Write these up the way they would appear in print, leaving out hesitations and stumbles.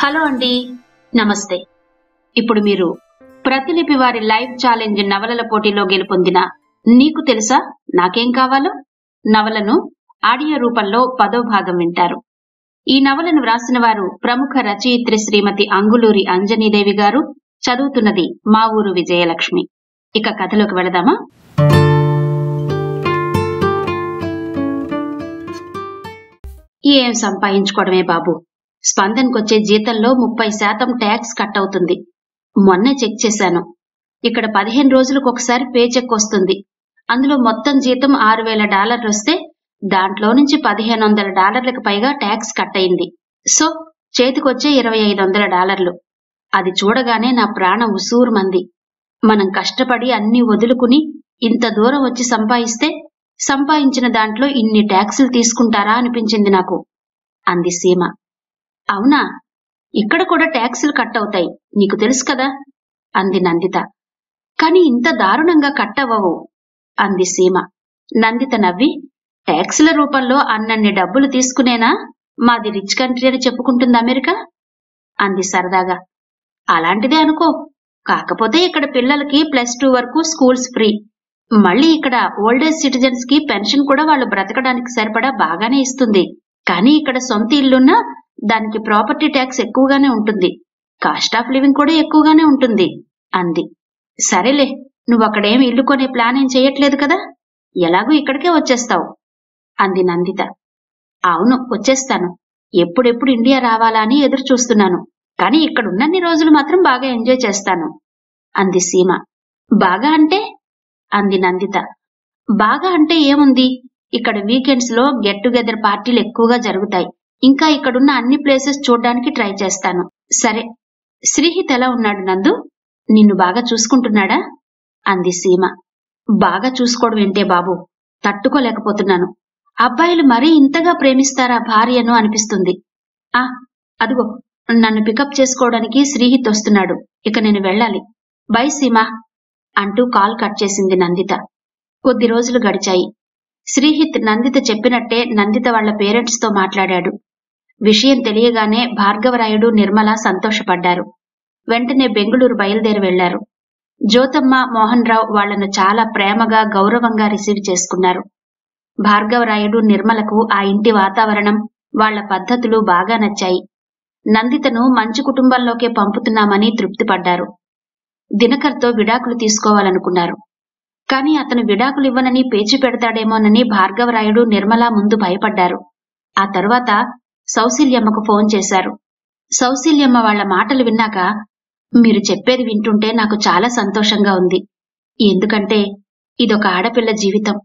Hello అండి, నమస్తే. ఇప్పుడు మీరు ప్రతిలిపి వారి లైవ్ ఛాలెంజ్ నవలల పోటీలో గెలుపొందిన నీకు తెలుసా నాకేం కావాలో నవలను ఆడియో రూపంలో 10వ భాగం వింటారు. ఈ నవలను వ్రాసిన వారు ప్రముఖ రచయిత్రి శ్రీమతి అంగులూరి అంజనీదేవి గారు. చదువుతున్నది మా ఊరు విజయలక్ష్మి. ఇక కథలోకి వెళదామా? ఏం సంపాదించుకోవడమే బాబు. స్పందనకొచ్చే జీతంలో 30% ట్యాక్స్ కట్ అవుతుంది. మొన్నే చెక్ చేశాను. ఇక్కడ 15 రోజులకు ఒకసారి పే చెక్ వస్తుంది. అందులో మొత్తం జీతం $6,000 వస్తే దాంట్లో నుంచి $1,500లకు పైగా ట్యాక్స్ కట్ అయింది. సో చేతికొచ్చే $2,500. అది చూడగానే నా ప్రాణం ఉసూరుమంది. మనం కష్టపడి అన్ని వదులుకుని ఇంత దూరం వచ్చి సంపాదిస్తే సంపాదించిన దాంట్లో ఇన్ని ట్యాక్సులు తీసుకుంటారా అనిపించింది నాకు అంది సీమ. అవునా, ఇక్కడ కూడా ట్యాక్సులు కట్ అవుతాయి, నీకు తెలుసు కదా అంది నందిత. కాని ఇంత దారుణంగా కట్ అవ్వవు అంది సీమ. నందిత నవ్వి, ట్యాక్సుల రూపంలో అన్నన్ని డబ్బులు తీసుకునేనా మాది రిచ్ కంట్రీ అని చెప్పుకుంటుంది అమెరికా అంది సరదాగా. అలాంటిదే అనుకో. కాకపోతే ఇక్కడ పిల్లలకి +2 వరకు స్కూల్స్ ఫ్రీ. మళ్ళీ ఇక్కడ ఓల్డేజ్ సిటిజన్స్ కి పెన్షన్ కూడా వాళ్ళు బ్రతకడానికి సరిపడా బాగానే ఇస్తుంది. కానీ ఇక్కడ సొంత ఇల్లున్నా దానికి ప్రాపర్టీ ట్యాక్స్ ఎక్కువగానే ఉంటుంది. కాస్ట్ ఆఫ్ లివింగ్ కూడా ఎక్కువగానే ఉంటుంది అంది. సరేలే, నువ్వు అక్కడేమి ఇల్లు కొనే ప్లాన్ ఏం చెయ్యట్లేదు కదా, ఎలాగూ ఇక్కడికే వచ్చేస్తావు అంది నందిత. అవును, వచ్చేస్తాను. ఎప్పుడెప్పుడు ఇండియా రావాలా అని ఎదురు చూస్తున్నాను. కానీ ఇక్కడున్నన్ని రోజులు మాత్రం బాగా ఎంజాయ్ చేస్తాను అంది సీమ. బాగా అంటే అంది నందిత. బాగా అంటే ఏముంది, ఇక్కడ వీకెండ్స్ లో గెట్ టుగెదర్ పార్టీలు ఎక్కువగా జరుగుతాయి. ఇంకా ఇక్కడున్న అన్ని ప్లేసెస్ చూడ్డానికి ట్రై చేస్తాను. సరే, శ్రీహిత్ ఎలా ఉన్నాడు నందు? నిన్ను బాగా చూసుకుంటున్నాడా అంది సీమ. బాగా చూసుకోవడం ఏంటే బాబు, తట్టుకోలేకపోతున్నాను. అబ్బాయిలు మరీ ఇంతగా ప్రేమిస్తారా భార్యను అనిపిస్తుంది. అదిగో నన్ను పికప్ చేసుకోవడానికి శ్రీహిత్ వస్తున్నాడు. ఇక నేను వెళ్ళాలి. బై సీమ అంటూ కాల్ కట్ చేసింది నందిత. కొద్ది రోజులు గడిచాయి. శ్రీహిత్ నందిత చెప్పినట్టే నందిత వాళ్ల పేరెంట్స్ తో మాట్లాడాడు. విషయం తెలియగానే భార్గవరాయుడు, నిర్మల సంతోషపడ్డారు. వెంటనే బెంగుళూరు బయలుదేరి వెళ్లారు. జ్యోతమ్మ, మోహన్ రావు వాళ్లను చాలా ప్రేమగా, గౌరవంగా రిసీవ్ చేసుకున్నారు. భార్గవరాయుడు, నిర్మలకు ఆ ఇంటి వాతావరణం, వాళ్ల పద్ధతులు బాగా నచ్చాయి. నందితను మంచి కుటుంబంలోకే పంపుతున్నామని తృప్తిపడ్డారు. దినకర్తో విడాకులు తీసుకోవాలనుకున్నారు. కాని అతను విడాకులివ్వనని పేచి పెడతాడేమోనని భార్గవరాయుడు, నిర్మల ముందు భయపడ్డారు. ఆ తరువాత సౌశీల్యమ్మకు ఫోన్ చేశారు. సౌశీల్యమ్మ వాళ్ల మాటలు విన్నాక, మీరు చెప్పేది వింటుంటే నాకు చాలా సంతోషంగా ఉంది. ఎందుకంటే ఇదొక ఆడపిల్ల జీవితం.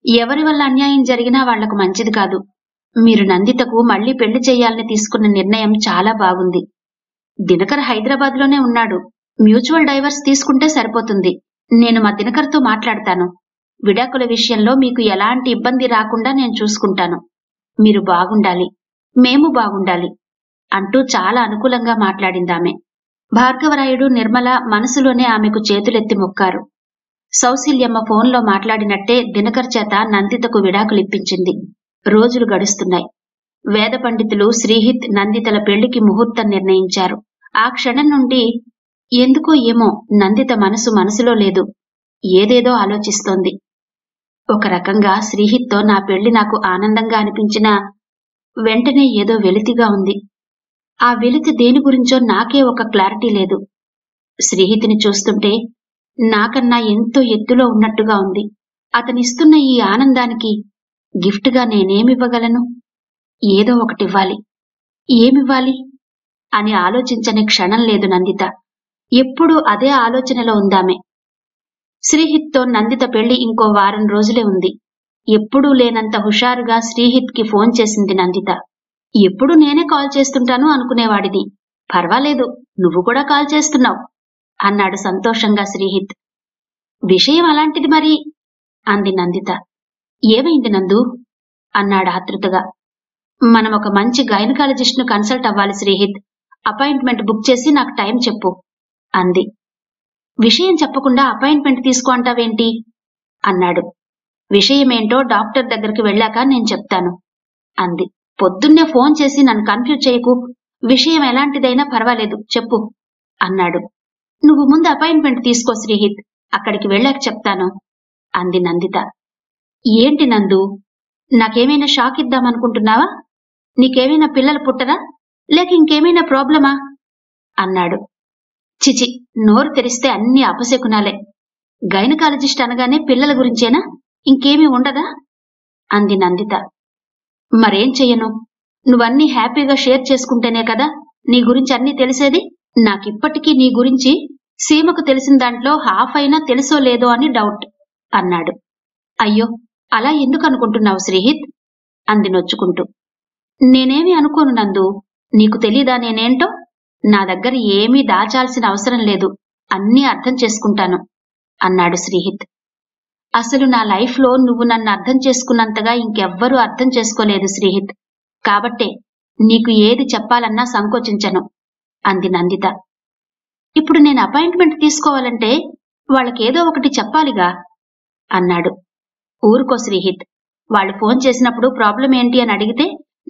ఎవరి వల్ల అన్యాయం జరిగినా వాళ్లకు మంచిది కాదు. మీరు నందితకు మళ్లీ పెళ్లి చెయ్యాలని తీసుకున్న నిర్ణయం చాలా బాగుంది. దినకర్ హైదరాబాద్ లోనే ఉన్నాడు. మ్యూచువల్ డైవర్స్ తీసుకుంటే సరిపోతుంది. నేను మా దినకర్తో మాట్లాడతాను. విడాకుల విషయంలో మీకు ఎలాంటి ఇబ్బంది రాకుండా నేను చూసుకుంటాను. మీరు బాగుండాలి, మేము బాగుండాలి అంటూ చాలా అనుకూలంగా మాట్లాడిందామె. భార్గవరాయుడు, నిర్మల మనసులోనే ఆమెకు చేతులెత్తి మొక్కారు. సౌశీల్యమ్మ ఫోన్లో మాట్లాడినట్టే దినకర్ చేత నందితకు విడాకులిప్పించింది. రోజులు గడుస్తున్నాయి. వేద పండితులు శ్రీహిత్, నందితల పెళ్లికి ముహూర్తం నిర్ణయించారు. ఆ క్షణం నుండి ఎందుకో ఏమో నందిత మనసులో లేదు. ఏదేదో ఆలోచిస్తోంది. ఒక రకంగా శ్రీహిత్తో నా పెళ్లి నాకు ఆనందంగా అనిపించినా వెంటనే ఏదో వెలితిగా ఉంది. ఆ వెలితి దేని గురించో నాకే ఒక క్లారిటీ లేదు. శ్రీహితిని చూస్తుంటే నాకన్నా ఎంతో ఎత్తులో ఉన్నట్టుగా ఉంది. అతనిస్తున్న ఈ ఆనందానికి గిఫ్ట్గా నేనేమివ్వగలను? ఏదో ఒకటివ్వాలి. ఏమివ్వాలి అని ఆలోచించని క్షణం లేదు నందిత. ఎప్పుడూ అదే ఆలోచనలో ఉందామె. శ్రీహిత్తో నందిత పెళ్లి ఇంకో వారం రోజులే ఉంది. ఎప్పుడూ లేనంత హుషారుగా శ్రీహిత్కి ఫోన్ చేసింది నందిత. ఎప్పుడు నేనే కాల్ చేస్తుంటాను అనుకునేవాడిని. పర్వాలేదు, నువ్వు కూడా కాల్ చేస్తున్నావు అన్నాడు సంతోషంగా శ్రీహిత్. విషయం అలాంటిది మరి అంది నందిత. ఏమైంది నందు అన్నాడు ఆతృతగా. మనం ఒక మంచి గైనకాలజిస్ట్ ను కన్సల్ట్ అవ్వాలి శ్రీహిత్. అపాయింట్మెంట్ బుక్ చేసి నాకు టైం చెప్పు అంది. విషయం చెప్పకుండా అపాయింట్మెంట్ తీసుకో అంటావేంటి అన్నాడు. విషయమేంటో డాక్టర్ దగ్గరికి వెళ్ళాక నేను చెప్తాను అంది. పొద్దున్నే ఫోన్ చేసి నన్ను కన్ఫ్యూజ్ చేయకు. విషయం ఎలాంటిదైనా పర్వాలేదు చెప్పు అన్నాడు. నువ్వు ముందు అపాయింట్మెంట్ తీసుకో శ్రీహిత్, అక్కడికి వెళ్ళాక చెప్తాను అంది నందిత. ఏంటి నందు, నాకేమైనా షాక్ ఇద్దామనుకుంటున్నావా? నీకేమైనా పిల్లలు పుట్టరా, లేక ఇంకేమైనా ప్రాబ్లమా అన్నాడు. చిచి, నోరు తెరిస్తే అన్ని అపశకునాలే. గైనకాలజిస్ట్ అనగానే పిల్లల గురించేనా, ఇంకేమీ ఉండదా అంది నందిత. మరేం చెయ్యను, నువ్వన్నీ హ్యాపీగా షేర్ చేసుకుంటేనే కదా నీ గురించి అన్నీ తెలిసేది. నాకిప్పటికీ నీ గురించి సీమకు తెలిసిన దాంట్లో హాఫ్ అయినా తెలుసో లేదో అని డౌట్ అన్నాడు. అయ్యో, అలా ఎందుకు అనుకుంటున్నావు శ్రీహిత్ అంది నొచ్చుకుంటూ. నేనేమీ అనుకోను నందు, నీకు తెలీదా నేనేంటో? నా దగ్గర ఏమీ దాచాల్సిన అవసరం లేదు, అన్నీ అర్థం చేసుకుంటాను అన్నాడు శ్రీహిత్. అసలు నా లైఫ్లో నువ్వు నన్ను అర్థం చేసుకున్నంతగా ఇంకెవ్వరూ అర్థం చేసుకోలేదు శ్రీహిత్, కాబట్టే నీకు ఏది చెప్పాలన్నా సంకోచించను అంది నందిత. ఇప్పుడు నేను అపాయింట్మెంట్ తీసుకోవాలంటే వాళ్ళకేదో ఒకటి చెప్పాలిగా అన్నాడు. ఊరుకో శ్రీహిత్, వాళ్ళు ఫోన్ చేసినప్పుడు ప్రాబ్లం ఏంటి అని అడిగితే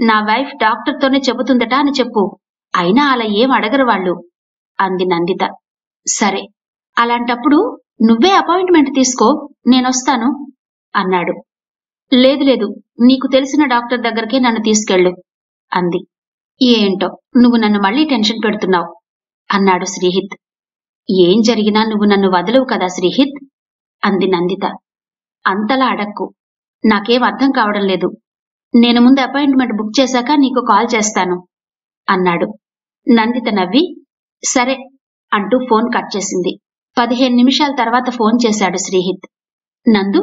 నా వైఫ్ డాక్టర్తోనే చెబుతుందట అని చెప్పు, అయినా అలా ఏం అడగరు వాళ్ళు అంది నందిత. సరే, అలాంటప్పుడు నువ్వే అపాయింట్మెంట్ తీసుకో, నేనొస్తాను అన్నాడు. లేదు లేదు, నీకు తెలిసిన డాక్టర్ దగ్గరికే నన్ను తీసుకెళ్ళు అంది. ఏంటో నువ్వు నన్ను మళ్లీ టెన్షన్ పెడుతున్నావు అన్నాడు శ్రీహిత్. ఏం జరిగినా నువ్వు నన్ను వదలవు కదా శ్రీహిత్ అంది నందిత. అంతలా అడక్కు, నాకేం అర్థం కావడం లేదు. నేను ముందు అపాయింట్మెంట్ బుక్ చేశాక నీకు కాల్ చేస్తాను అన్నాడు. నందిత నవ్వి సరే అంటూ ఫోన్ కట్ చేసింది. 15 నిమిషాల తర్వాత ఫోన్ చేశాడు శ్రీహిత్. నందు,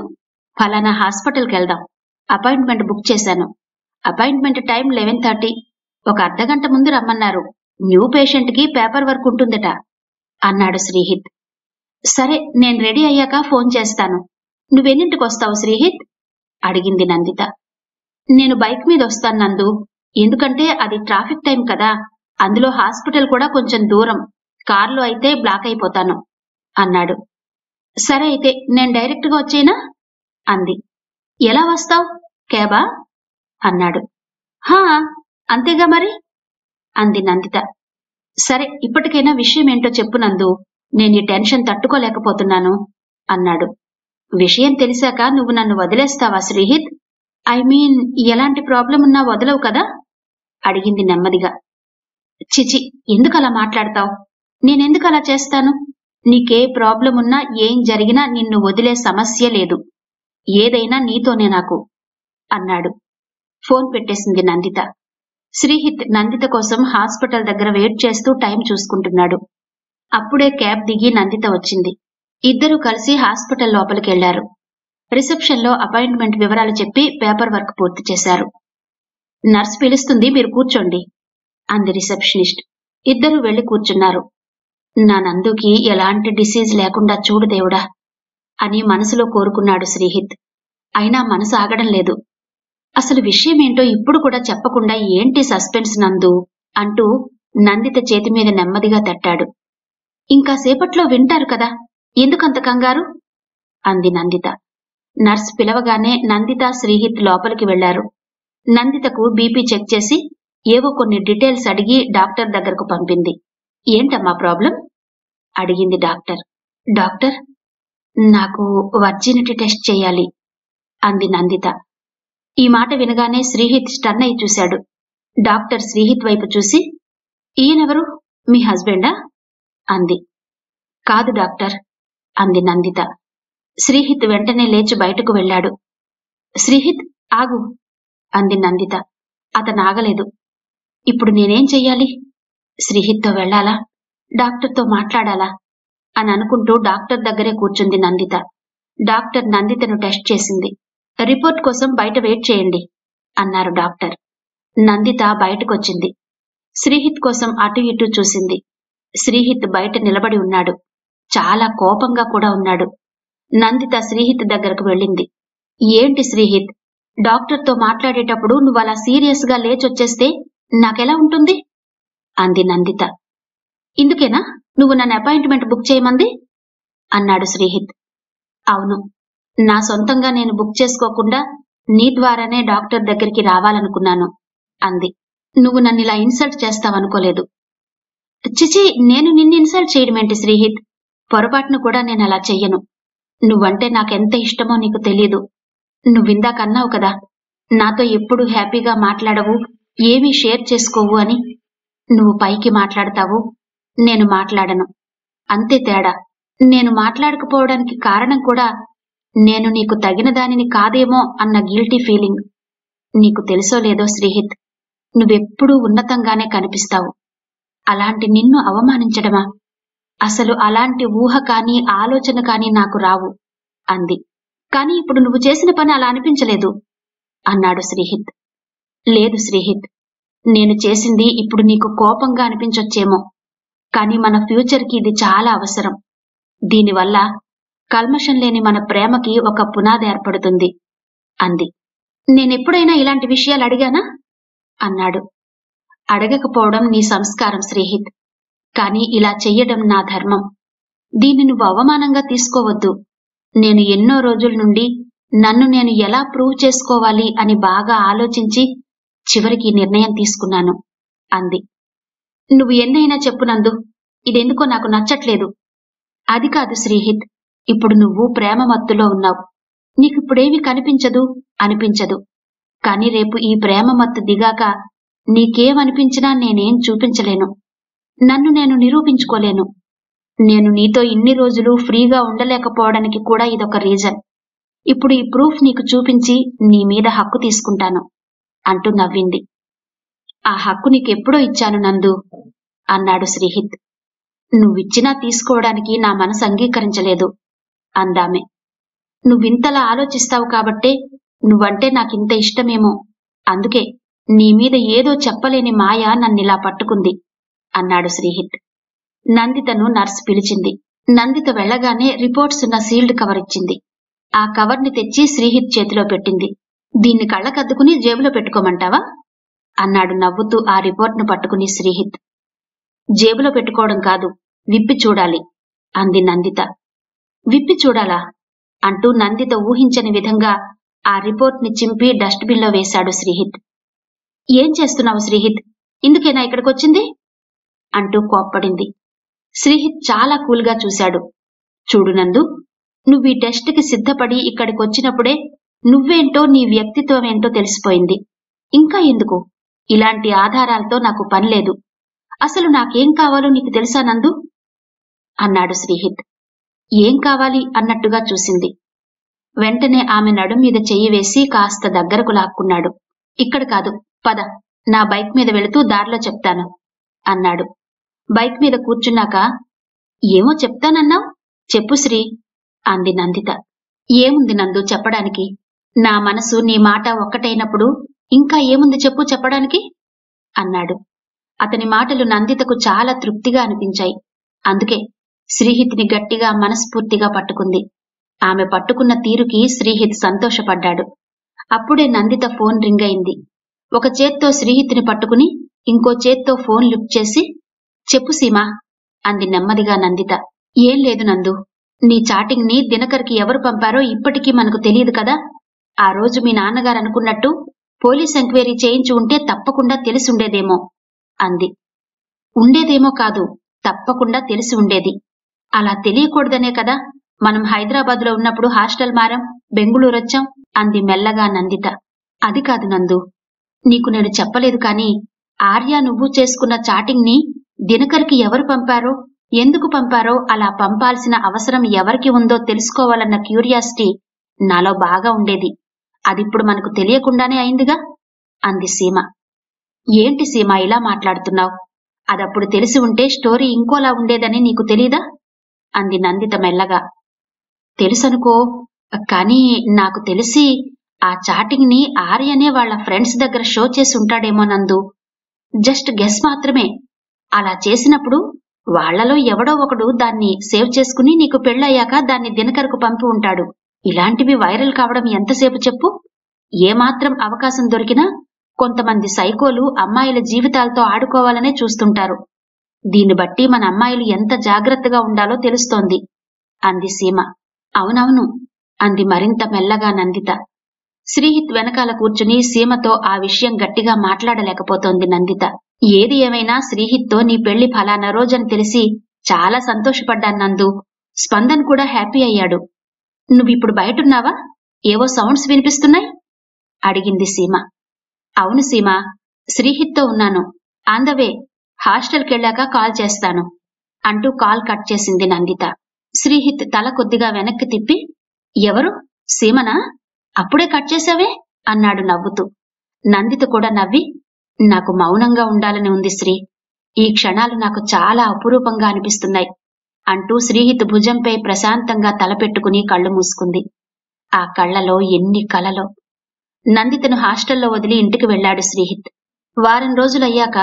ఫలానా హాస్పిటల్కి వెళ్దాం, అపాయింట్మెంట్ బుక్ చేశాను. అపాయింట్మెంట్ టైం 11:30, ఒక అర్ధగంట ముందు రమ్మన్నారు. న్యూ పేషెంట్ కి పేపర్ వర్క్ ఉంటుందట అన్నాడు శ్రీహిత్. సరే, నేను రెడీ అయ్యాక ఫోన్ చేస్తాను. నువ్వెన్నింటికి వస్తావు శ్రీహిత్ అడిగింది నందిత. నేను బైక్ మీద వస్తాను నందు, ఎందుకంటే అది ట్రాఫిక్ టైం కదా, అందులో హాస్పిటల్ కూడా కొంచెం దూరం, కారులో అయితే బ్లాక్ అయిపోతాను అన్నాడు. సరే అయితే నేను డైరెక్ట్ గా వచ్చేనా అంది. ఎలా వస్తావ్, క్యాబా అన్నాడు. హా, అంతేగా మరి అంది నందిత. సరే, ఇప్పటికైనా విషయం ఏంటో చెప్పు నందు, నేను ఈ టెన్షన్ తట్టుకోలేకపోతున్నాను అన్నాడు. విషయం తెలిసాక నువ్వు నన్ను వదిలేస్తావా శ్రీహిత్? ఐ మీన్, ఎలాంటి ప్రాబ్లం ఉన్నా వదలవు కదా అడిగింది నెమ్మదిగా. చిచి, ఎందుకలా మాట్లాడతావు? నేనెందుకు అలా చేస్తాను? నీకే ప్రాబ్లం ఉన్నా ఏం జరిగినా నిన్ను వదిలే సమస్య లేదు, ఏదైనా నీతోనే నాకు అన్నాడు. ఫోన్ పెట్టేసింది నందిత. శ్రీహిత్ నందిత కోసం హాస్పిటల్ దగ్గర వెయిట్ చేస్తూ టైం చూసుకుంటున్నాడు. అప్పుడే క్యాబ్ దిగి నందిత వచ్చింది. ఇద్దరూ కలిసి హాస్పిటల్ లోపలికెళ్లారు. రిసెప్షన్ లో అపాయింట్మెంట్ వివరాలు చెప్పి పేపర్ వర్క్ పూర్తి చేశారు. నర్స్ పిలుస్తుంది, మీరు కూర్చోండి అంది రిసెప్షనిస్ట్. ఇద్దరూ వెళ్లి కూర్చున్నారు. నా నందుకి ఎలాంటి డిసీజ్ లేకుండా చూడు దేవుడా అని మనసులో కోరుకున్నాడు శ్రీహిత్. అయినా మనసు ఆగడం లేదు. అసలు విషయమేంటో ఇప్పుడు కూడా చెప్పకుండా ఏంటి సస్పెన్స్ నందు అంటూ నందిత చేతి మీద నెమ్మదిగా తట్టాడు. ఇంకా సేపట్లో వింటారు కదా, ఎందుకంత కంగారు అంది నందిత. నర్స్ పిలవగానే నందిత శ్రీహిత్ లోపలికి వెళ్లారు. నందితకు బీపీ చెక్ చేసి ఏవో కొన్ని డీటెయిల్స్ అడిగి డాక్టర్ దగ్గరకు పంపింది. ఏంటమ్మా ప్రాబ్లం అడిగింది డాక్టర్. డాక్టర్, నాకు వర్జినిటీ టెస్ట్ చేయాలి అంది నందిత. ఈ మాట వినగానే శ్రీహిత్ స్టన్ అయి చూశాడు. డాక్టర్ శ్రీహిత్ వైపు చూసి, ఈయనెవరు, మీ హస్బెండా అంది. కాదు డాక్టర్ అంది నందిత. శ్రీహిత్ వెంటనే లేచి బయటకు వెళ్లాడు. శ్రీహిత్, ఆగు అంది నందిత. అతను ఆగలేదు. ఇప్పుడు నేనేం చెయ్యాలి? శ్రీహిత్తో వెళ్లాలా, డాక్టర్తో మాట్లాడాలా అని అనుకుంటూ డాక్టర్ దగ్గరే కూర్చుంది నందిత. డాక్టర్ నందితను టెస్ట్ చేసింది. రిపోర్ట్ కోసం బయట వెయిట్ చేయండి అన్నారు డాక్టర్. నందిత బయటకొచ్చింది. శ్రీహిత్ కోసం అటు ఇటు చూసింది. శ్రీహిత్ బయట నిలబడి ఉన్నాడు. చాలా కోపంగా కూడా ఉన్నాడు. నందిత శ్రీహిత్ దగ్గరకు వెళ్ళింది. ఏంటి శ్రీహిత్, డాక్టర్తో మాట్లాడేటప్పుడు నువ్వు అలా సీరియస్ గా లేచొచ్చేస్తే నాకెలా ఉంటుంది అంది నందిత. ఇందుకేనా నువ్వు నన్ను అపాయింట్మెంట్ బుక్ చేయమంది అన్నాడు శ్రీహిత్. అవును, నా సొంతంగా నేను బుక్ చేసుకోకుండా నీ ద్వారానే డాక్టర్ దగ్గరికి రావాలనుకున్నాను అంది. నువ్వు నన్నిలా ఇన్సల్ట్ చేస్తావనుకోలేదు. చిచి, నేను నిన్ను ఇన్సల్ట్ చేయడమేంటి శ్రీహిత్? పొరపాటును కూడా నేను అలా చెయ్యను. నువ్వంటే నాకెంత ఇష్టమో నీకు తెలీదు. నువ్విందాక అన్నావు కదా, నాతో ఎప్పుడూ హ్యాపీగా మాట్లాడవు, ఏమీ షేర్ చేసుకోవు అని. నువ్వు పైకి మాట్లాడతావు, నేను మాట్లాడను. అంతే తేడా. నేను మాట్లాడకపోవడానికి కారణం కూడా నేను నీకు తగిన దానిని కాదేమో అన్న గిల్టీ ఫీలింగ్. నీకు తెలుసో లేదో శ్రీహిత్, నువ్వెప్పుడూ ఉన్నతంగానే కనిపిస్తావు. అలాంటి నిన్ను అవమానించడమా? అసలు అలాంటి ఊహ కానీ ఆలోచన కానీ నాకు రావు అంది. కాని ఇప్పుడు నువ్వు చేసిన పని అలా అనిపించలేదు అన్నాడు శ్రీహిత్. లేదు శ్రీహిత్, నేను చేసింది ఇప్పుడు నీకు కోపంగా అనిపించొచ్చేమో, కాని మన ఫ్యూచర్కి ఇది చాలా అవసరం. దీనివల్ల కల్మషం లేని మన ప్రేమకి ఒక పునాది ఏర్పడుతుంది అంది. నేనెప్పుడైనా ఇలాంటి విషయాలు అడిగానా అన్నాడు. అడగకపోవడం నీ సంస్కారం శ్రీహిత్, కాని ఇలా చెయ్యడం నా ధర్మం. దీన్ని నువ్వు అవమానంగా తీసుకోవద్దు. నేను ఎన్నో రోజుల నుండి నన్ను నేను ఎలా ప్రూవ్ చేసుకోవాలి అని బాగా ఆలోచించి చివరికి నిర్ణయం తీసుకున్నాను అంది. నువ్వు ఎన్నైనా చెప్పు నందు, ఇదెందుకో నాకు నచ్చట్లేదు. అది కాదు శ్రీహిత్, ఇప్పుడు నువ్వు ప్రేమ మత్తులో ఉన్నావు. నీకిప్పుడేమీ కనిపించదు అనిపించదు. కాని రేపు ఈ ప్రేమ మత్తు దిగాక నీకేమనిపించినా నేనేం చూపించలేను. నన్ను నేను నిరూపించుకోలేను. నేను నీతో ఇన్ని రోజులు ఫ్రీగా ఉండలేకపోవడానికి కూడా ఇదొక రీజన్. ఇప్పుడు ఈ ప్రూఫ్ నీకు చూపించి నీ మీద హక్కు తీసుకుంటాను అంటూ నవ్వింది. ఆ హక్కు నీకెప్పుడో ఇచ్చాను నందు అన్నాడు శ్రీహిత్. నువ్విచ్చినా తీసుకోవడానికి నా మనసు అంగీకరించలేదు అందామె. నువ్వింతలా ఆలోచిస్తావు కాబట్టే నువ్వంటే నాకింత ఇష్టమేమో, అందుకే నీ మీద ఏదో చెప్పలేని మాయ నన్నిలా పట్టుకుంది అన్నాడు శ్రీహిత్. నందితను నర్స్ పిలిచింది. నందిత వెళ్లగానే రిపోర్ట్స్ ఉన్న సీల్డ్ కవర్ ఇచ్చింది. ఆ కవర్ని తెచ్చి శ్రీహిత్ చేతిలో పెట్టింది. దీన్ని కళ్ళకద్దుకుని జేబులో పెట్టుకోమంటావా అన్నాడు నవ్వుతూ ఆ రిపోర్ట్ను పట్టుకుని శ్రీహిత్. జేబులో పెట్టుకోవడం కాదు, విప్పి చూడాలి అంది నందిత. విప్పి చూడాలా అంటూ నందిత ఊహించని విధంగా ఆ రిపోర్ట్ని చింపి డస్ట్బిన్లో వేశాడు శ్రీహిత్. ఏం చేస్తున్నావు శ్రీహిత్? ఇందుకేనా ఇక్కడికొచ్చింది అంటూ కోప్పడింది. శ్రీహిత్ చాలా కూల్గా చూశాడు. చూడు నందు, నువ్వీ టెస్ట్కి సిద్ధపడి ఇక్కడికొచ్చినప్పుడే నువ్వేంటో నీ వ్యక్తిత్వమేంటో తెలిసిపోయింది. ఇంకా ఎందుకు? ఇలాంటి ఆధారాలతో నాకు పనిలేదు. అసలు నాకేం కావాలో నీకు తెలుసా నందు అన్నాడు శ్రీహిత్. ఏం కావాలి అన్నట్టుగా చూసింది. వెంటనే ఆమె నడుం మీద చెయ్యి వేసి కాస్త దగ్గరకు లాక్కున్నాడు. ఇక్కడ కాదు, పద, నా బైక్ మీద వెళుతూ దారిలో చెప్తాను అన్నాడు. బైక్ మీద కూర్చున్నాక, ఏమో చెప్తానన్నావ్, చెప్పు శ్రీ అంది నందిత. ఏముంది నందు చెప్పడానికి? నా మనసు నీ మాట ఒక్కటైనప్పుడు ఇంకా ఏముంది చెప్పు చెప్పడానికి అన్నాడు. అతని మాటలు నందితకు చాలా తృప్తిగా అనిపించాయి. అందుకే శ్రీహిత్ని గట్టిగా మనస్ఫూర్తిగా పట్టుకుంది. ఆమె పట్టుకున్న తీరుకి శ్రీహిత్ సంతోషపడ్డాడు. అప్పుడే నందిత ఫోన్ రింగ్ అయింది. ఒక చేత్తో శ్రీహిత్ని పట్టుకుని ఇంకో చేత్తో ఫోన్ లిఫ్ట్ చేసి, చెప్పు సీమా అంది నెమ్మదిగా నందిత. ఏం లేదు నందు, నీ చాటింగ్ ని దినకర్కి ఎవరు పంపారో ఇప్పటికీ మనకు తెలియదు కదా. ఆ రోజు మీ నాన్నగారు అనుకున్నట్టు పోలీస్ ఎంక్వైరీ చేయించి ఉంటే తప్పకుండా తెలిసి ఉండేదేమో అంది. ఉండేదేమో కాదు, తప్పకుండా తెలిసి ఉండేది. అలా తెలియకూడదనే కదా మనం హైదరాబాద్ లో ఉన్నప్పుడు హాస్టల్ మారాం, బెంగుళూరొచ్చాం అంది మెల్లగా నందిత. అది కాదు నందు, నీకు నేను చెప్పలేదు కాని ఆర్య నువ్వు చేసుకున్న చాటింగ్ ని దినకర్కి ఎవరు పంపారో, ఎందుకు పంపారో, అలా పంపాల్సిన అవసరం ఎవరికి ఉందో తెలుసుకోవాలన్న క్యూరియాసిటీ నాలో బాగా ఉండేది. అదిప్పుడు మనకు తెలియకుండానే అయిందిగా అంది సీమ. ఏంటి సీమ ఇలా మాట్లాడుతున్నావు? అదప్పుడు తెలిసి ఉంటే స్టోరీ ఇంకోలా ఉండేదని నీకు తెలీదా అంది నందిత మెల్లగా. తెలుసనుకో, కానీ నాకు తెలిసి ఆ చాటింగ్ ని ఆర్యనే వాళ్ళ ఫ్రెండ్స్ దగ్గర షో చేసి ఉంటాడేమో నందు. జస్ట్ గెస్ మాత్రమే. అలా చేసినప్పుడు వాళ్లలో ఎవడో ఒకడు దాన్ని సేవ్ చేసుకుని నీకు పెళ్ళయ్యాక దాన్ని దినకరకు పంపి ఉంటాడు. ఇలాంటివి వైరల్ కావడం ఎంతసేపు చెప్పు? ఏమాత్రం అవకాశం దొరికినా కొంతమంది సైకోలు అమ్మాయిల జీవితాలతో ఆడుకోవాలనే చూస్తుంటారు. దీన్ని బట్టి మన అమ్మాయిలు ఎంత జాగ్రత్తగా ఉండాలో తెలుస్తోంది అంది సీమ. అవునవును అంది మరింత మెల్లగా నందిత. శ్రీహిత్ వెనకాల కూర్చుని సీమతో ఆ విషయం గట్టిగా మాట్లాడలేకపోతోంది నందిత. ఏది ఏమైనా శ్రీహిత్తో నీ పెళ్లి ఫలానా రోజని తెలిసి చాలా సంతోషపడ్డాను నందు. స్పందన్ కూడా హ్యాపీ అయ్యాడు. నువ్విప్పుడు బయటున్నావా? ఏవో సౌండ్స్ వినిపిస్తున్నాయి అడిగింది సీమ. అవును సీమ, శ్రీహిత్తో ఉన్నాను. ఆన్ ద వే, హాస్టల్కెళ్ళాక కాల్ చేస్తాను అంటూ కాల్ కట్ చేసింది నందిత. శ్రీహిత్ తల కొద్దిగా వెనక్కి తిప్పి, ఎవరు? సీమనా? అప్పుడే కట్ చేశావే అన్నాడు నవ్వుతూ. నందిత కూడా నవ్వి, నాకు మౌనంగా ఉండాలని ఉంది శ్రీ. ఈ క్షణాలు నాకు చాలా అపురూపంగా అనిపిస్తున్నాయి అంటూ శ్రీహిత్ భుజంపై ప్రశాంతంగా తలపెట్టుకుని కళ్ళు మూసుకుంది. ఆ కళ్లలో ఎన్ని కలలో. నందితను హాస్టల్లో వదిలి ఇంటికి వెళ్లాడు శ్రీహిత్. వారం రోజులయ్యాక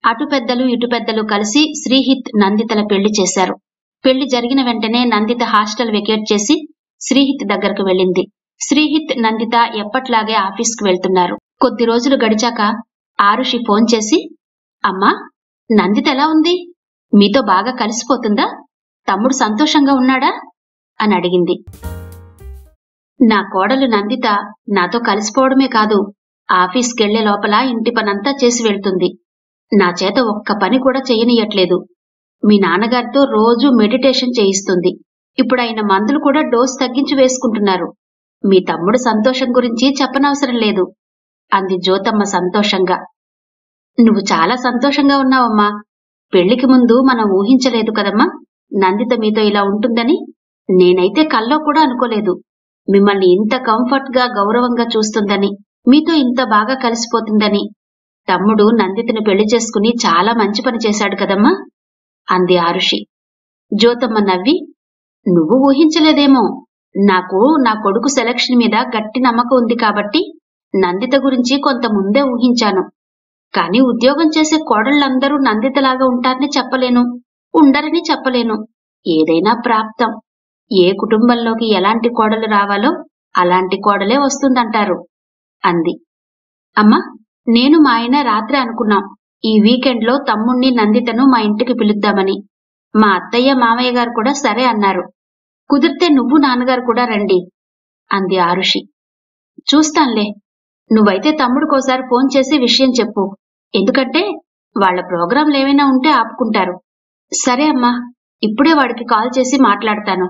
అటు పెద్దలు ఇటు పెద్దలు కలిసి శ్రీహిత్ నందితల పెళ్లి చేశారు. పెళ్లి జరిగిన వెంటనే నందిత హాస్టల్ వెకేట్ చేసి శ్రీహిత్ దగ్గరకు వెళ్ళింది. శ్రీహిత్, నందిత ఎప్పట్లాగే ఆఫీస్కు వెళ్తున్నారు. కొద్ది రోజులు గడిచాక ఆరుషి ఫోన్ చేసి, అమ్మా, నందిత ఎలా ఉంది? మీతో బాగా కలిసిపోతుందా? తమ్ముడు సంతోషంగా ఉన్నాడా అని అడిగింది. నా కోడలు నందిత నాతో కలిసిపోవడమే కాదు, ఆఫీస్కెళ్లే లోపల ఇంటి పనంతా చేసి వెళ్తుంది. నా చేత ఒక్క పని కూడా చెయ్యనియట్లేదు. మీ నాన్నగారితో రోజూ మెడిటేషన్ చేయిస్తుంది. ఇప్పుడు ఆయన మందులు కూడా డోస్ తగ్గించి వేసుకుంటున్నారు. మీ తమ్ముడు సంతోషం గురించి చెప్పనవసరం లేదు అంది జ్యోతమ్మ సంతోషంగా. నువ్వు చాలా సంతోషంగా ఉన్నావమ్మా. పెళ్లికి ముందు మనం ఊహించలేదు కదమ్మా నందిత మీతో ఇలా ఉంటుందని. నేనైతే కల్లో కూడా అనుకోలేదు. మిమ్మల్ని ఇంత కంఫర్ట్ గా, గౌరవంగా చూస్తుందని, మీతో ఇంత బాగా కలిసిపోతుందని. తమ్ముడు నందితను పెళ్లి చేసుకుని చాలా మంచి పని చేశాడు కదమ్మా అంది ఆరుషి. జ్యోతమ్మ నవ్వి, నువ్వు ఊహించలేదేమో. నాకు నా కొడుకు సెలక్షన్ మీద గట్టి నమ్మకం ఉంది కాబట్టి నందిత గురించి కొంత ముందే ఊహించాను. కాని ఉద్యోగం చేసే కోడళ్లందరూ నందితలాగా ఉంటారని చెప్పలేను, ఉండరని చెప్పలేను. ఏదైనా ప్రాప్తం. ఏ కుటుంబంలోకి ఎలాంటి కోడలు రావాలో అలాంటి కోడలే వస్తుందంటారు అంది. అమ్మా, నేను మా ఆయన రాత్రి అనుకున్నాం ఈ వీకెండ్లో తమ్ముణ్ణి, నందితను మా ఇంటికి పిలుద్దామని. మా అత్తయ్య, మామయ్య గారు కూడా సరే అన్నారు. కుదిరితే నువ్వు, నాన్నగారు కూడా రండి అంది ఆరుషి. చూస్తాన్లే. నువ్వైతే తమ్ముడికోసారి ఫోన్ చేసి విషయం చెప్పు. ఎందుకంటే వాళ్ల ప్రోగ్రాంలేమైనా ఉంటే ఆపుకుంటారు. సరే అమ్మా, ఇప్పుడే వాడికి కాల్ చేసి మాట్లాడతాను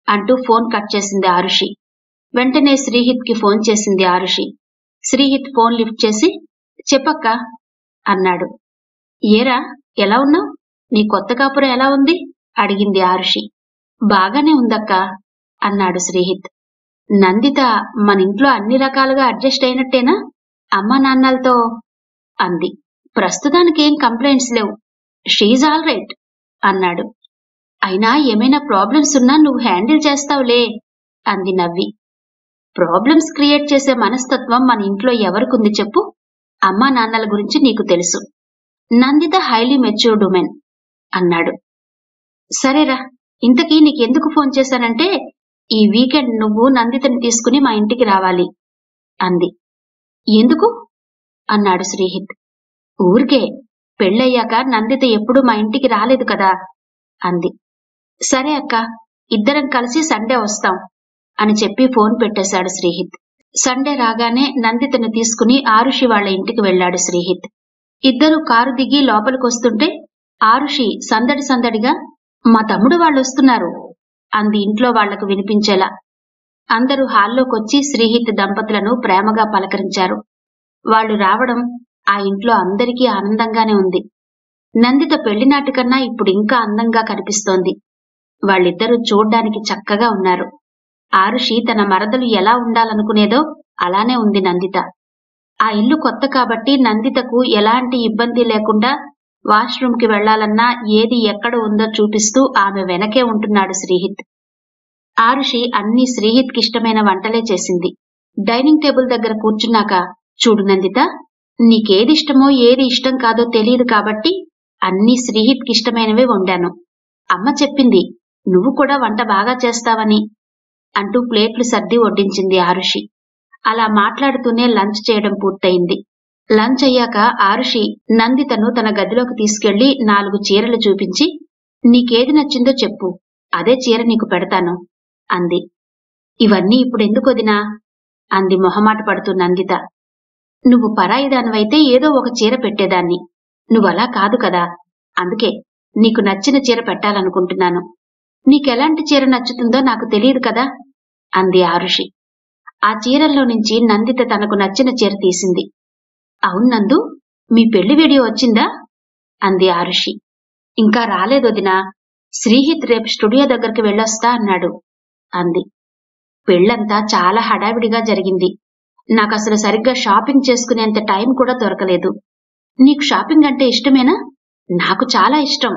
అంటూ ఫోన్ కట్ చేసింది ఆరుషి. వెంటనే శ్రీహిత్ కి ఫోన్ చేసింది ఆరుషి. శ్రీహిత్ ఫోన్ లిఫ్ట్ చేసి, చెప్పక్క అన్నాడు. ఏరా, ఎలా ఉన్నావు? నీ కొత్త కాపురం ఎలా ఉంది అడిగింది ఆరుషి. బాగానే ఉందక్కా అన్నాడు శ్రీహిత్. నందిత మనింట్లో అన్ని రకాలుగా అడ్జస్ట్ అయినట్టేనా అమ్మా నాన్నలతో అంది. ప్రస్తుతానికేం కంప్లైంట్స్ లేవు. షీజ్ ఆల్ రైట్ అన్నాడు. అయినా ఏమైనా ప్రాబ్లమ్స్ ఉన్నా నువ్వు హ్యాండిల్ చేస్తావులే అంది నవ్వి. ప్రాబ్లమ్స్ క్రియేట్ చేసే మనస్తత్వం మన ఇంట్లో ఎవరికుంది చెప్పు? అమ్మా నాన్నల గురించి నీకు తెలుసు. నందిత హైలీ మెచ్యూర్డ్ ఉమెన్ అన్నాడు. సరేరా, ఇంతకీ నీకెందుకు ఫోన్ చేశానంటే, ఈ వీకెండ్ నువ్వు నందితని తీసుకుని మా ఇంటికి రావాలి అంది. ఎందుకు అన్నాడు శ్రీహిత్. ఊరికే, పెళ్ళయ్యాక నందిత ఎప్పుడూ మా ఇంటికి రాలేదు కదా అంది. సరే అక్క, ఇద్దరం కలిసి సండే వస్తాం అని చెప్పి ఫోన్ పెట్టేశాడు శ్రీహిత్. సండే రాగానే నందితను తీసుకుని ఆరుషి వాళ్ల ఇంటికి వెళ్లాడు శ్రీహిత్. ఇద్దరూ కారు దిగి లోపలికొస్తుంటే ఆరుషి సందడి సందడిగా, మా తమ్ముడు వాళ్ళొస్తున్నారు అంది ఇంట్లో వాళ్లకు వినిపించేలా. అందరూ హాల్లోకొచ్చి శ్రీహిత్ దంపతులను ప్రేమగా పలకరించారు. వాళ్లు రావడం ఆ ఇంట్లో అందరికీ ఆనందంగానే ఉంది. నందిత పెళ్లినాటికన్నా ఇప్పుడు ఇంకా అందంగా కనిపిస్తోంది. వాళ్ళిద్దరూ చూడ్డానికి చక్కగా ఉన్నారు. ఆరుషి తన మరదలు ఎలా ఉండాలనుకునేదో అలానే ఉంది నందిత. ఆ ఇల్లు కొత్త కాబట్టి నందితకు ఎలాంటి ఇబ్బంది లేకుండా వాష్రూమ్ కి వెళ్లాలన్నా ఏది ఎక్కడ ఉందో చూపిస్తూ ఆమె వెనకే ఉంటున్నాడు శ్రీహిత్. ఆరుషి అన్ని శ్రీహిత్ కిష్టమైన వంటలే చేసింది. డైనింగ్ టేబుల్ దగ్గర కూర్చున్నాక, చూడు నందిత, నీకేదిష్టమో ఏది ఇష్టం కాదో తెలియదు కాబట్టి అన్నీ శ్రీహిత్ కిష్టమైనవే వండాను. అమ్మ చెప్పింది నువ్వు కూడా వంట బాగా చేస్తావని అంటూ ప్లేట్లు సర్ది వడ్డించింది ఆరుషి. అలా మాట్లాడుతూనే లంచ్ చేయడం పూర్తయింది. లంచ్ అయ్యాక ఆరుషి నందితను తన గదిలోకి తీసుకెళ్లి 4 చీరలు చూపించి, నీకేది నచ్చిందో చెప్పు, అదే చీర నీకు పెడతాను అంది. ఇవన్నీ ఇప్పుడెందుకొదినా అంది మొహమాట పడుతూ నందిత. నువ్వు పరాయిదానివైతే ఏదో ఒక చీర పెట్టేదాన్ని. నువ్వలా కాదు కదా, అందుకే నీకు నచ్చిన చీర పెట్టాలనుకుంటున్నాను. నీకెలాంటి చీర నచ్చుతుందో నాకు తెలియదు కదా అంది ఆరుషి. ఆ చీరల్లో నుంచి నందిత తనకు నచ్చిన చీర తీసింది. అవును నందు, మీ పెళ్లి వీడియో వచ్చిందా అంది ఆరుషి. ఇంకా రాలేదొదినా, శ్రీహిత్ రేపు స్టూడియో దగ్గరికి వెళ్ళొస్తా అన్నాడు అంది. పెళ్లంతా చాలా హడావిడిగా జరిగింది. నాకసలు సరిగ్గా షాపింగ్ చేసుకునేంత టైం కూడా దొరకలేదు. నీకు షాపింగ్ అంటే ఇష్టమేనా? నాకు చాలా ఇష్టం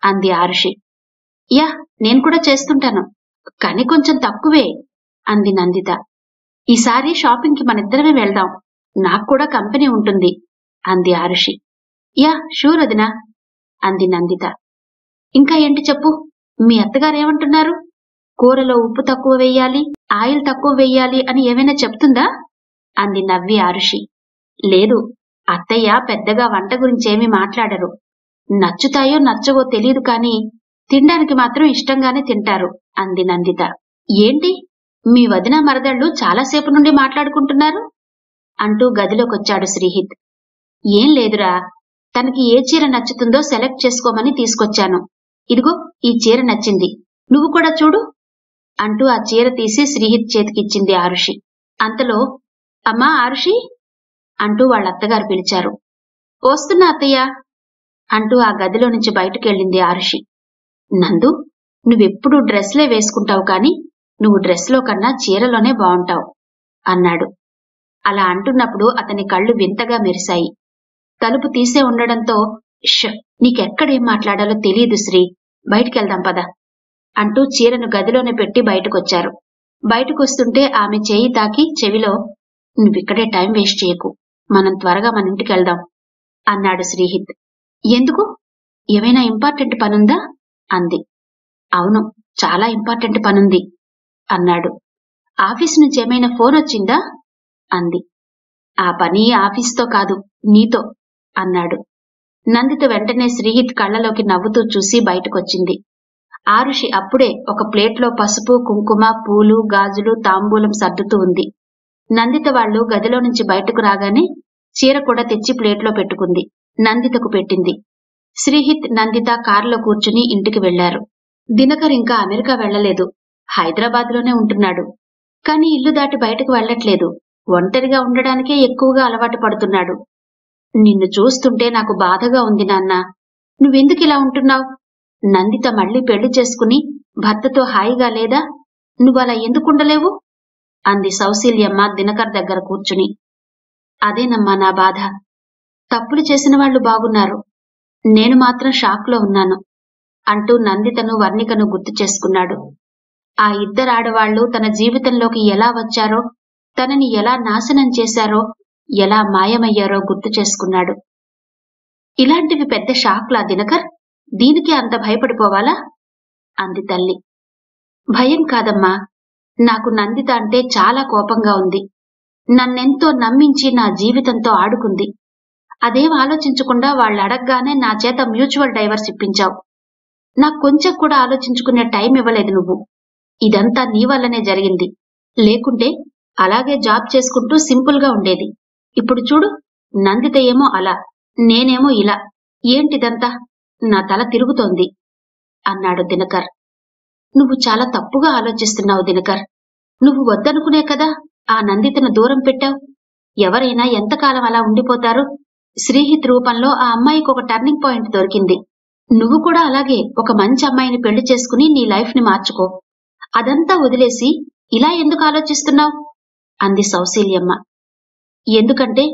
అంది ఆరుషి. యా, నేను కూడా చేస్తుంటాను, కానీ కొంచెం తక్కువే అంది నందిత. ఈసారి షాపింగ్ కి మనిద్దరమే వెళ్దాం, నాకు కూడా కంపెనీ ఉంటుంది అంది ఆరుషి. యా షూర్ వదినా అంది నందిత. ఇంకా ఏంటి చెప్పు, మీ అత్తగారేమంటున్నారు? కూరలో ఉప్పు తక్కువ వెయ్యాలి, ఆయిల్ తక్కువ వెయ్యాలి అని ఏమైనా చెప్తుందా అంది నవ్వి ఆరుషి. లేదు, అత్తయ్య పెద్దగా వంట గురించేమీ మాట్లాడరు. నచ్చుతాయో నచ్చవో తెలీదు కాని తినడానికి మాత్రం ఇష్టంగానే తింటారు అంది నందిత. ఏంటి, మీ వదిన మరదళ్ళు చాలాసేపు నుండి మాట్లాడుకుంటున్నారు అంటూ గదిలోకొచ్చాడు శ్రీహిత్. ఏం లేదురా, తనకి ఏ చీర నచ్చుతుందో సెలెక్ట్ చేసుకోమని తీసుకొచ్చాను. ఇదిగో ఈ చీర నచ్చింది, నువ్వు కూడా చూడు అంటూ ఆ చీర తీసి శ్రీహిత్ చేతికిచ్చింది ఆరుషి. అంతలో అమ్మా ఆరుషి అంటూ వాళ్ళత్తగారు పిలిచారు. వస్తున్నా అత్తయ్య అంటూ ఆ గదిలో నుంచి బయటకెళ్ళింది ఆరుషి. నందు, నువ్వెప్పుడూ డ్రెస్లే వేసుకుంటావు కాని నువ్వు డ్రెస్లో కన్నా చీరలోనే బావుంటావు అన్నాడు. అలా అంటున్నప్పుడు అతని కళ్ళు వింతగా మెరిశాయి. తలుపు తీసే ఉండడంతో నీకెక్కడేం మాట్లాడాలో తెలియదు శ్రీ, బయటికెళ్దాం పద అంటూ చీరను గదిలోనే పెట్టి బయటకొచ్చారు. బయటకొస్తుంటే ఆమె చేయి తాకి చెవిలో, నువ్విక్కడే టైం వేస్ట్ చేయకు, మనం త్వరగా మన ఇంటికెళ్దాం అన్నాడు శ్రీహిత్. ఎందుకు, ఏమైనా ఇంపార్టెంట్ పనుందా అంది. అవును, చాలా ఇంపార్టెంట్ పనుంది అన్నాడు. ఆఫీస్ నుంచి ఏమైనా ఫోన్ వచ్చిందా అంది. ఆ పని ఆఫీస్తో కాదు, నీతో అన్నాడు. నందిత వెంటనే శ్రీహిత్ కళ్లలోకి నవ్వుతూ చూసి బయటకొచ్చింది. ఆరుషి అప్పుడే ఒక ప్లేట్లో పసుపు, కుంకుమ, పూలు, గాజులు, తాంబూలం సర్దుతూ ఉంది. నందిత వాళ్లు గదిలో నుంచి బయటకు రాగానే చీర కూడా తెచ్చి ప్లేట్లో పెట్టుకుంది. నందితకు పెట్టింది. శ్రీహిత్, నందిత కారులో కూర్చుని ఇంటికి వెళ్లారు. దినకర్ ఇంకా అమెరికా వెళ్లలేదు, హైదరాబాద్లోనే ఉంటున్నాడు. కాని ఇల్లు దాటి బయటకు వెళ్లట్లేదు. ఒంటరిగా ఉండడానికే ఎక్కువగా అలవాటు పడుతున్నాడు. నిన్ను చూస్తుంటే నాకు బాధగా ఉంది నాన్నా, నువ్వెందుకిలా ఉంటున్నావు? నందిత మళ్లీ పెళ్లి చేసుకుని భర్తతో హాయిగా లేదా? నువ్వలా ఎందుకుండలేవు అంది సౌశీల్యమ్మ దినకర్ దగ్గర కూర్చుని. అదేనమ్మా నా బాధ. తప్పులు చేసిన వాళ్లు బాగున్నారు, నేను మాత్రం షాక్ లో ఉన్నాను అంటూ నందితను, వర్ణికను గుర్తు చేసుకున్నాడు. ఆ ఇద్దరాడవాళ్లు తన జీవితంలోకి ఎలా వచ్చారో, తనని ఎలా నాశనం చేశారో, ఎలా మాయమయ్యారో గుర్తు చేసుకున్నాడు. ఇలాంటివి పెద్ద షాక్లా దినకర్? దీనికి అంత భయపడిపోవాలా అంది తల్లి. భయం కాదమ్మా, నాకు నందిత అంటే చాలా కోపంగా ఉంది. నన్నెంతో నమ్మించి నా జీవితంతో ఆడుకుంది. అదేం ఆలోచించకుండా వాళ్ళు అడగగానే నా చేత మ్యూచువల్ డైవర్స్ ఇప్పించావు. నాకు కొంచెం కూడా ఆలోచించుకునే టైం ఇవ్వలేదు నువ్వు. ఇదంతా నీ వల్లనే జరిగింది. లేకుంటే అలాగే జాబ్ చేసుకుంటూ సింపుల్ గా ఉండేది. ఇప్పుడు చూడు, నందిత ఏమో అలా, నేనేమో ఇలా. ఏంటిదంతా? నా తల తిరుగుతోంది అన్నాడు దినకర్. నువ్వు చాలా తప్పుగా ఆలోచిస్తున్నావు దినకర్. నువ్వు వద్దనుకునే కదా ఆ నందితను దూరం పెట్టావు. ఎవరైనా ఎంతకాలం అలా ఉండిపోతారు? శ్రీహిత్ రూపంలో ఆ అమ్మాయికి ఒక టర్నింగ్ పాయింట్ దొరికింది. నువ్వు కూడా అలాగే ఒక మంచి అమ్మాయిని పెళ్లి చేసుకుని నీ లైఫ్ ని మార్చుకో. అదంతా వదిలేసి ఇలా ఎందుకు ఆలోచిస్తున్నావు అంది సౌశీల్యమ్మ. ఎందుకంటే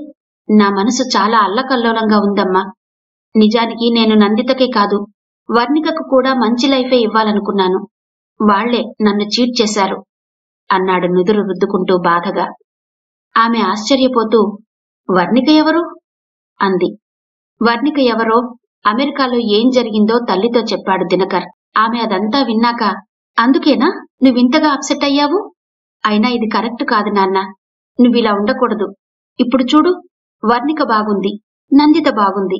నా మనసు చాలా అల్లకల్లోలంగా ఉందమ్మా. నిజానికి నేను నందితకే కాదు, వర్ణికకు కూడా మంచి లైఫే ఇవ్వాలనుకున్నాను. వాళ్లే నన్ను చీట్ చేశారు అన్నాడు నుదురు రుద్దుకుంటూ బాధగా. ఆమె ఆశ్చర్యపోతూ, వర్ణిక ఎవరు అంది. వర్ణిక ఎవరో, అమెరికాలో ఏం జరిగిందో తల్లితో చెప్పాడు దినకర్. ఆమె అదంతా విన్నాక, అందుకేనా నువ్వింతగా అప్సెట్ అయ్యావు? అయినా ఇది కరెక్ట్ కాదు నాన్న, నువ్విలా ఉండకూడదు. ఇప్పుడు చూడు, వర్ణిక బాగుంది, నందిత బాగుంది,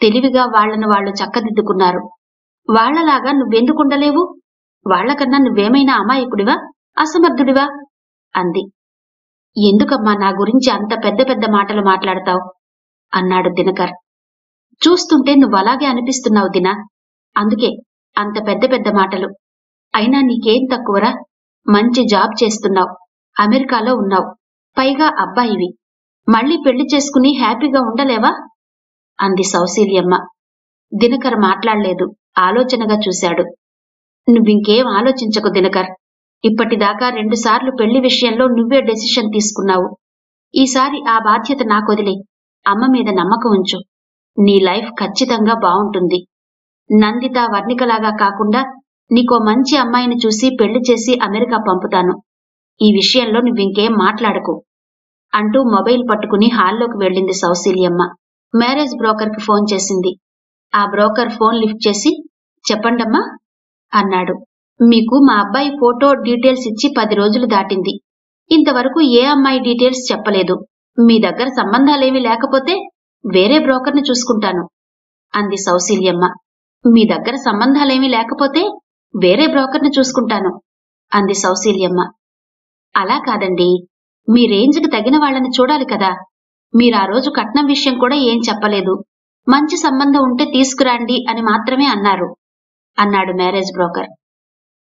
తెలివిగా వాళ్లను వాళ్లు చక్కదిద్దుకున్నారు. వాళ్లలాగా నువ్వెందుకుండలేవు? వాళ్లకన్నా నువ్వేమైనా అమాయకుడివా, అసమర్థుడివా అంది. ఎందుకమ్మా నా గురించి అంత పెద్ద పెద్ద మాటలు మాట్లాడతావు అన్నాడు దినకర్. చూస్తుంటే నువ్వలాగే అనిపిస్తున్నావు దినా, అందుకే అంత పెద్ద పెద్ద మాటలు. అయినా నీకేం తక్కువరా? మంచి జాబ్ చేస్తున్నావు, అమెరికాలో ఉన్నావు, పైగా అబ్బాయివి. మళ్ళీ పెళ్లి చేసుకుని హ్యాపీగా ఉండలేవా అంది సౌశీల్యమ్మ. దినకర్ మాట్లాడలేదు, ఆలోచనగా చూశాడు. నువ్వింకేం ఆలోచించకు దినకర్. ఇప్పటిదాకా 2 సార్లు పెళ్లి విషయంలో నువ్వే డెసిషన్ తీసుకున్నావు. ఈసారి ఆ బాధ్యత నాకొదిలే. అమ్మ మీద నమ్మకం ఉంచు. నీ లైఫ్ ఖచ్చితంగా బావుంటుంది. నందిత వర్ణికలాగా కాకుండా నీకో మంచి అమ్మాయిని చూసి పెళ్లి చేసి అమెరికా పంపుతాను. ఈ విషయంలో నువ్వింకేం మాట్లాడకు అంటూ మొబైల్ పట్టుకుని హాల్లోకి వెళ్ళింది సౌశీల్యమ్మ. మ్యారేజ్ బ్రోకర్ కి ఫోన్ చేసింది. ఆ బ్రోకర్ ఫోన్ లిఫ్ట్ చేసి, చెప్పండమ్మా అన్నాడు. మీకు మా అబ్బాయి ఫోటో డీటెయిల్స్ ఇచ్చి 10 రోజులు దాటింది. ఇంతవరకు ఏ అమ్మాయి డీటెయిల్స్ చెప్పలేదు. మీ దగ్గర సంబంధాలేమీ లేకపోతే వేరే బ్రోకర్ని చూసుకుంటాను అంది సౌశీల్యమ్మ. మీ దగ్గర సంబంధాలేమీ లేకపోతే వేరే బ్రోకర్ని చూసుకుంటాను అంది సౌశీల్యమ్మ. అలా కాదండి, మీ రేంజ్కి తగిన వాళ్ళని చూడాలి కదా. మీరా రోజు కట్నం విషయం కూడా ఏం చెప్పలేదు. మంచి సంబంధం ఉంటే తీసుకురండి అని మాత్రమే అన్నారు అన్నాడు మ్యారేజ్ బ్రోకర్.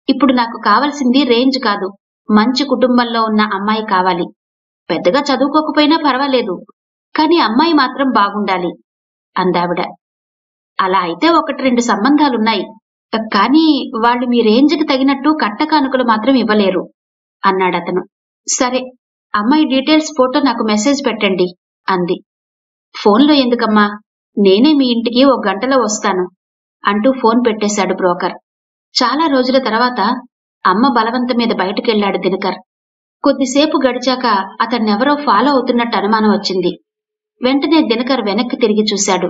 ఇప్పుడు నాకు కావలసింది రేంజ్ కాదు, మంచి కుటుంబంలో ఉన్న అమ్మాయి కావాలి. పెద్దగా చదువుకోకపోయినా పర్వాలేదు, కాని అమ్మాయి మాత్రం బాగుండాలి అందావిడ. అలా అయితే 1-2 సంబంధాలున్నాయి, కానీ వాళ్ళు మీ రేంజ్కి తగినట్టు కట్టకానుకలు మాత్రం ఇవ్వలేరు అన్నాడతను. సరే, అమ్మాయి డీటెయిల్స్ ఫోటో నాకు మెసేజ్ పెట్టండి అంది. ఫోన్లో ఎందుకమ్మా, నేనే మీ ఇంటికి 1 గంటలో వస్తాను అంటూ ఫోన్ పెట్టేశాడు బ్రోకర్. చాలా రోజుల తర్వాత అమ్మ బలవంతం మీద బయటకెళ్లాడు దినకర్. కొద్దిసేపు గడిచాక అతన్నెవరో ఫాలో అవుతున్నట్టు అనుమానం వచ్చింది. వెంటనే దినకర్ వెనక్కి తిరిగి చూశాడు.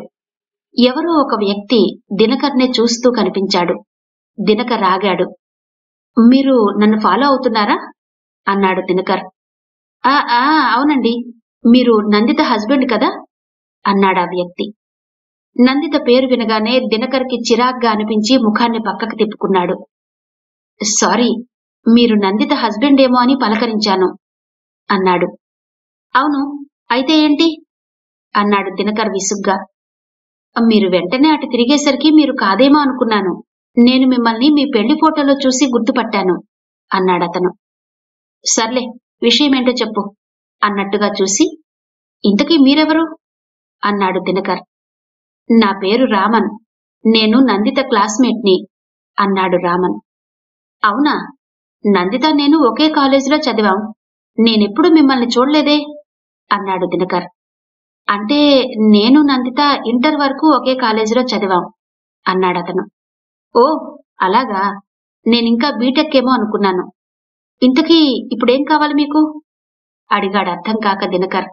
ఎవరో ఒక వ్యక్తి దినకర్నే చూస్తూ కనిపించాడు. దినకర్ ఆగాడు. మీరు నన్ను ఫాలో అవుతున్నారా అన్నాడు దినకర్. ఆ ఆ అవునండి, మీరు నందిత హస్బెండ్ కదా అన్నాడా వ్యక్తి. నందిత పేరు వినగానే దినకర్కి చిరాగ్గా అనిపించి ముఖాన్ని పక్కకు తిప్పుకున్నాడు. సారీ, మీరు నందిత హస్బెండ్ ఏమో అని పలకరించాను అన్నాడు. అవును, అయితే ఏంటి అన్నాడు దినకర్ విసుగ్గా. మీరు వెంటనే అటు తిరిగేసరికి మీరు కాదేమో అనుకున్నాను. నేను మిమ్మల్ని మీ పెళ్లి ఫోటోలో చూసి గుర్తుపట్టాను అన్నాడతను. సర్లే, విషయమేంటో చెప్పు అన్నట్టుగా చూసి, ఇంతకీ మీరెవరు అన్నాడు దినకర్. నా పేరు రామన్, నేను నందిత క్లాస్మేట్ని అన్నాడు రామన్. అవునా, నందిత నేను ఒకే కాలేజీలో చదివాం. నేనెప్పుడు మిమ్మల్ని చూడలేదే అన్నాడు దినకర్. అంటే నేను నందిత ఇంటర్ వరకు ఒకే కాలేజీలో చదివాం అన్నాడతను. ఓ అలాగా, నేనింకా బీటెక్ ఏమో అనుకున్నాను. ఇంతకీ ఇప్పుడేం కావాలి మీకు అడిగాడు అర్థం కాక దినకర్.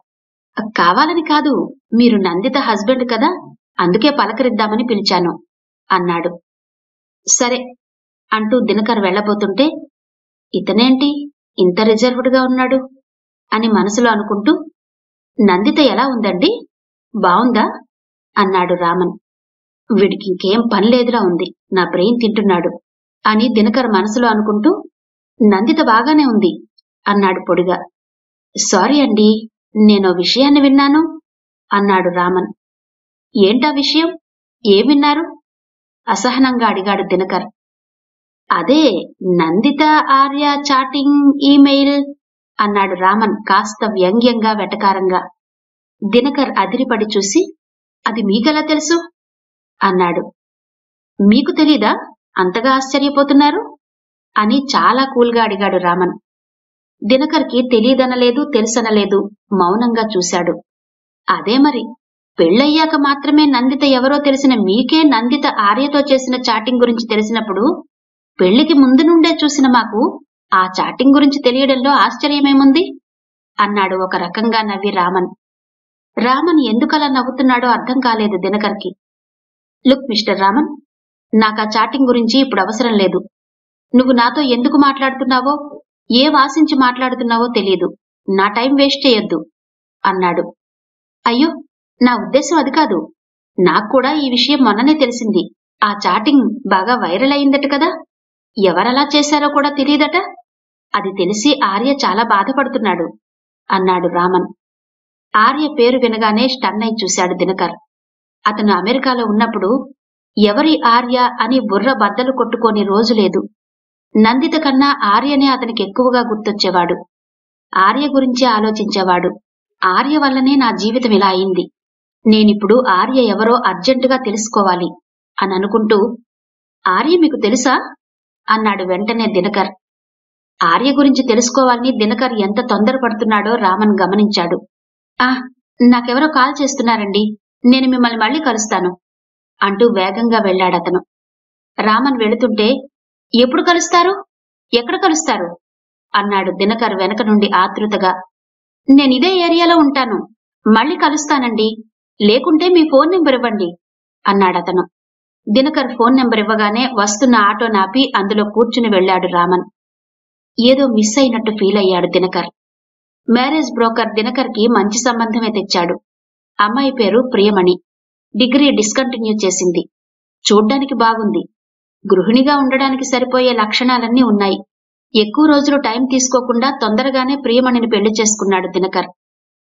కావాలని కాదు, మీరు నందిత హస్బెండ్ కదా, అందుకే పలకరిద్దామని పిలిచాను అన్నాడు. సరే అంటూ దినకర్ వెళ్లబోతుంటే, ఇతనేంటి ఇంత రిజర్వ్డ్గా ఉన్నాడు అని మనసులో అనుకుంటూ, నందిత ఎలా ఉందండి, బావుందా అన్నాడు రామన్. వీడికింకేం పనిలేదులా ఉంది, నా బ్రెయిన్ తింటున్నాడు అని దినకర్ మనసులో అనుకుంటూ, నందిత బాగానే ఉంది అన్నాడు పొడిగా. సారీ అండి, నేనో విషయాన్ని విన్నాను అన్నాడు రామన్. ఏంటా విషయం, ఏం విన్నారు అసహనంగా అడిగాడు దినకర్. అదే నందిత ఆర్య చాటింగ్ ఈమెయిల్ అన్నాడు రామన్ కాస్త వ్యంగ్యంగా వెటకారంగా. దినకర్ అదిరిపడి చూసి, అది మీకెలా తెలుసు అన్నాడు. మీకు తెలీదా, అంతగా ఆశ్చర్యపోతున్నారు అని చాలా కూల్గా అడిగాడు రామన్. దినకర్కి తెలీదనలేదు, తెలుసనలేదు, మౌనంగా చూశాడు. అదే మరి, పెళ్ళయ్యాక మాత్రమే నందిత ఎవరో తెలిసిన మీకే నందిత ఆర్యతో చేసిన చాటింగ్ గురించి తెలిసినప్పుడు, పెళ్లికి ముందు నుండే చూసిన మాకు ఆ చాటింగ్ గురించి తెలియడంలో ఆశ్చర్యమేముంది అన్నాడు ఒక రకంగా నవ్వి రామన్. రామన్ ఎందుకలా నవ్వుతున్నాడో అర్థం కాలేదు దినకర్కి. లుక్ మిస్టర్ రామన్, నాకా చాటింగ్ గురించి ఇప్పుడు అవసరం లేదు. నువ్వు నాతో ఎందుకు మాట్లాడుతున్నావో, ఏం ఆశించి మాట్లాడుతున్నావో తెలియదు. నా టైం వేస్ట్ చేయొద్దు అన్నాడు. అయ్యో, నా ఉద్దేశం అది కాదు. నాకు కూడా ఈ విషయం మొన్ననే తెలిసింది. ఆ చాటింగ్ బాగా వైరల్ అయిందట కదా, ఎవరలా చేశారో కూడా తెలియదట. అది తెలిసి ఆర్య చాలా బాధపడుతున్నాడు అన్నాడు రామన్. ఆర్య పేరు వినగానే స్టన్నై చూశాడు దినకర్. అతను అమెరికాలో ఉన్నప్పుడు ఎవరి ఆర్య అని బుర్ర బద్దలు కొట్టుకోని రోజు లేదు. నందిత కన్నా ఆర్యనే అతనికి ఎక్కువగా గుర్తొచ్చేవాడు. ఆర్య గురించే ఆలోచించేవాడు. ఆర్య వల్లనే నా జీవితం ఇలా అయింది. నేనిప్పుడు ఆర్య ఎవరో అర్జెంటుగా తెలుసుకోవాలి అని అనుకుంటూ, ఆర్య మీకు తెలుసా అన్నాడు వెంటనే దినకర్. ఆర్య గురించి తెలుసుకోవాలని దినకర్ ఎంత తొందరపడుతున్నాడో రామన్ గమనించాడు. నాకెవరో కాల్ చేస్తున్నారండి, నేను మిమ్మల్ని మళ్ళీ కలుస్తాను అంటూ వేగంగా వెళ్లాడతను. రామన్ వెళుతుంటే, ఎప్పుడు కలుస్తారు, ఎక్కడ కలుస్తారు అన్నాడు దినకర్ వెనక నుండి ఆతృతగా. నేనిదే ఏరియాలో ఉంటాను, మళ్ళీ కలుస్తానండి, లేకుంటే మీ ఫోన్ నెంబర్ ఇవ్వండి అన్నాడతను. దినకర్ ఫోన్ నెంబర్ ఇవ్వగానే వస్తున్న ఆటో నాపి అందులో కూర్చుని వెళ్లాడు రామన్. ఏదో మిస్ అయినట్టు ఫీల్ అయ్యాడు దినకర్. మ్యారేజ్ బ్రోకర్ దినకర్ కి మంచి సంబంధమే తెచ్చాడు. అమ్మాయి పేరు ప్రియమణి. డిగ్రీ డిస్కంటిన్యూ చేసింది. చూడ్డానికి బాగుంది. గృహిణిగా ఉండడానికి సరిపోయే లక్షణాలన్నీ ఉన్నాయి. ఎక్కువ రోజులు టైం తీసుకోకుండా తొందరగానే ప్రియమణిని పెళ్లి చేసుకున్నాడు దినకర్.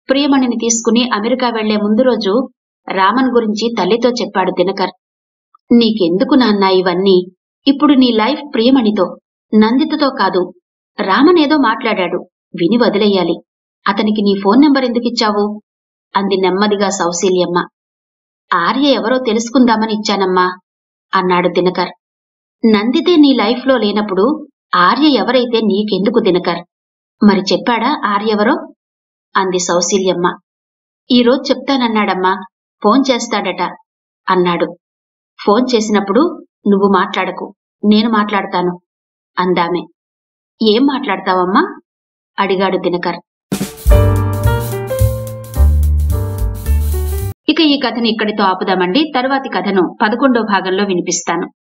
ప్రియమణిని తీసుకుని అమెరికా వెళ్లే ముందు రోజు రామన్ గురించి తల్లితో చెప్పాడు దినకర్. నీకెందుకు నాన్న ఇవన్నీ? ఇప్పుడు నీ లైఫ్ ప్రియమణితో, నందితతో కాదు. రామన్ ఏదో మాట్లాడాడు, విని వదిలేయాలి. అతనికి నీ ఫోన్ నెంబర్ ఎందుకిచ్చావు అంది నెమ్మదిగా సౌశీల్యమ్మ. ఆర్య ఎవరో తెలుసుకుందామని ఇచ్చానమ్మా అన్నాడు దినకర్. నందితే నీ లైఫ్ లో లేనప్పుడు ఆర్య ఎవరైతే నీకెందుకు దినకర్? మరి చెప్పాడా ఆర్యెవరో అంది సౌశీల్యమ్మ. ఈరోజు చెప్తానన్నాడమ్మా, ఫోన్ చేస్తాడట అన్నాడు. ఫోన్ చేసినప్పుడు నువ్వు మాట్లాడకు, నేను మాట్లాడతాను అందామె. ఏం మాట్లాడతావమ్మా అడిగాడు దినకర్. ఇక ఈ కథని ఇక్కడితో ఆపుదామండి. తరువాతి కథను 11వ భాగంలో వినిపిస్తాను.